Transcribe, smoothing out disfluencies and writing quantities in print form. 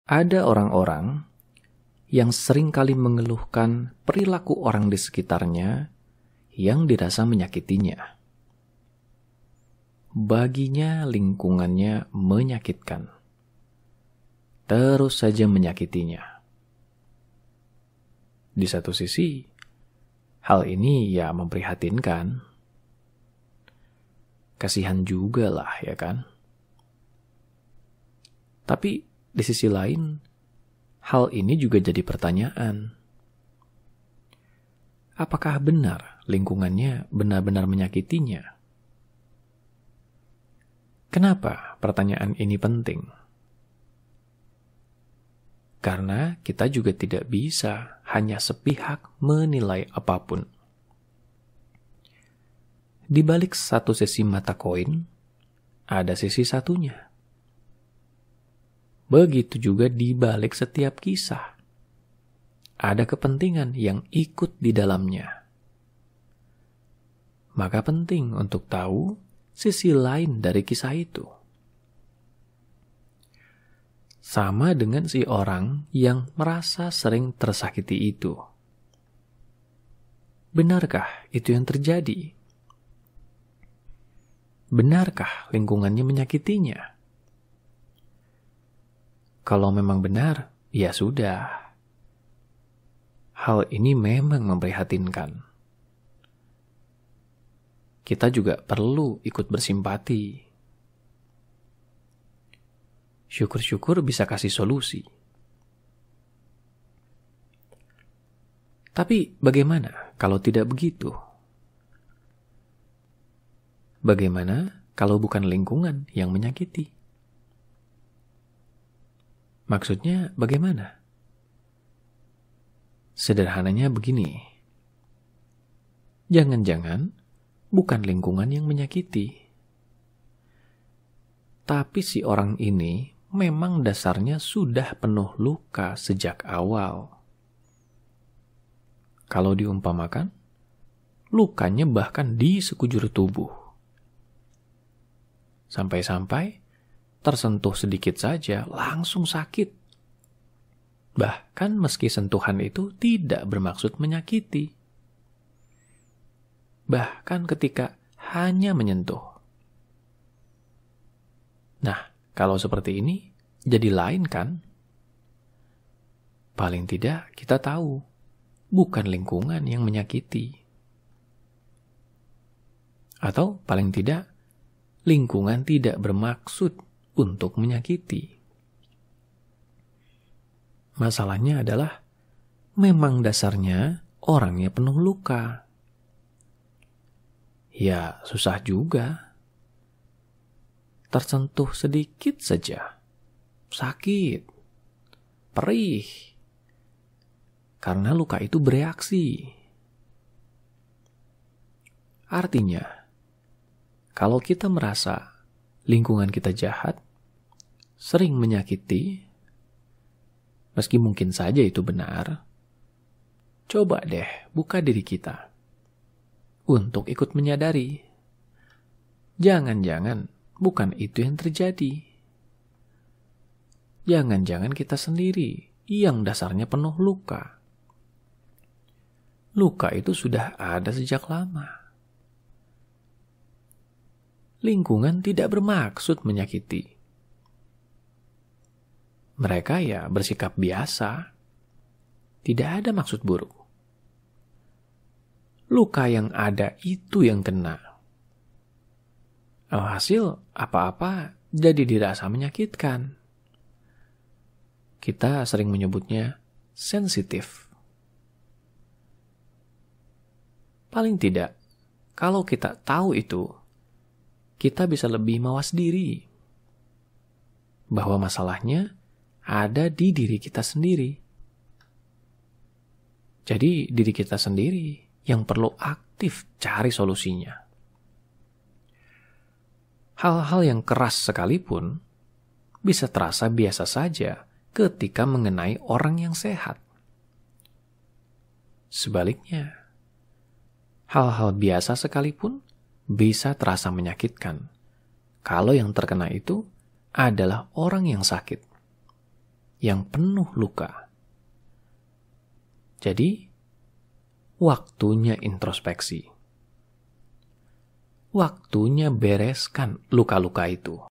Ada orang-orang yang seringkali mengeluhkan perilaku orang di sekitarnya yang dirasa menyakitinya. Baginya lingkungannya menyakitkan. Terus saja menyakitinya. Di satu sisi, hal ini ya memprihatinkan. Kasihan juga lah, ya kan? Tapi di sisi lain, hal ini juga jadi pertanyaan. Apakah benar lingkungannya benar-benar menyakitinya? Kenapa pertanyaan ini penting? Karena kita juga tidak bisa hanya sepihak menilai apapun. Di balik satu sisi mata koin, ada sisi satunya. Begitu juga di balik setiap kisah. Ada kepentingan yang ikut di dalamnya. Maka penting untuk tahu sisi lain dari kisah itu. Sama dengan si orang yang merasa sering tersakiti itu. Benarkah itu yang terjadi? Benarkah lingkungannya menyakitinya? Kalau memang benar, ya sudah. Hal ini memang memprihatinkan. Kita juga perlu ikut bersimpati. Syukur-syukur bisa kasih solusi. Tapi bagaimana kalau tidak begitu? Bagaimana kalau bukan lingkungan yang menyakiti? Maksudnya bagaimana? Sederhananya begini. Jangan-jangan bukan lingkungan yang menyakiti. Tapi si orang ini memang dasarnya sudah penuh luka sejak awal. Kalau diumpamakan, lukanya bahkan di sekujur tubuh. Sampai-sampai tersentuh sedikit saja langsung sakit. Bahkan meski sentuhan itu tidak bermaksud menyakiti. Bahkan ketika hanya menyentuh. Nah, kalau seperti ini jadi lain kan? Paling tidak kita tahu bukan lingkungan yang menyakiti. Atau paling tidak lingkungan tidak bermaksud untuk menyakiti. Masalahnya adalah memang dasarnya orangnya penuh luka. Ya, susah juga. Tersentuh sedikit saja. Sakit. Perih. Karena luka itu bereaksi. Artinya, kalau kita merasa lingkungan kita jahat, sering menyakiti, meski mungkin saja itu benar, coba deh buka diri kita untuk ikut menyadari. Jangan-jangan bukan itu yang terjadi. Jangan-jangan kita sendiri yang dasarnya penuh luka. Luka itu sudah ada sejak lama. Lingkungan tidak bermaksud menyakiti. Mereka ya bersikap biasa. Tidak ada maksud buruk. Luka yang ada itu yang kena. Alhasil apa-apa jadi dirasa menyakitkan. Kita sering menyebutnya sensitif. Paling tidak, kalau kita tahu itu, kita bisa lebih mawas diri. Bahwa masalahnya ada di diri kita sendiri. Jadi diri kita sendiri yang perlu aktif cari solusinya. Hal-hal yang keras sekalipun bisa terasa biasa saja ketika mengenai orang yang sehat. Sebaliknya, hal-hal biasa sekalipun bisa terasa menyakitkan kalau yang terkena itu adalah orang yang sakit. yang penuh luka. Jadi, waktunya introspeksi. Waktunya bereskan luka-luka itu.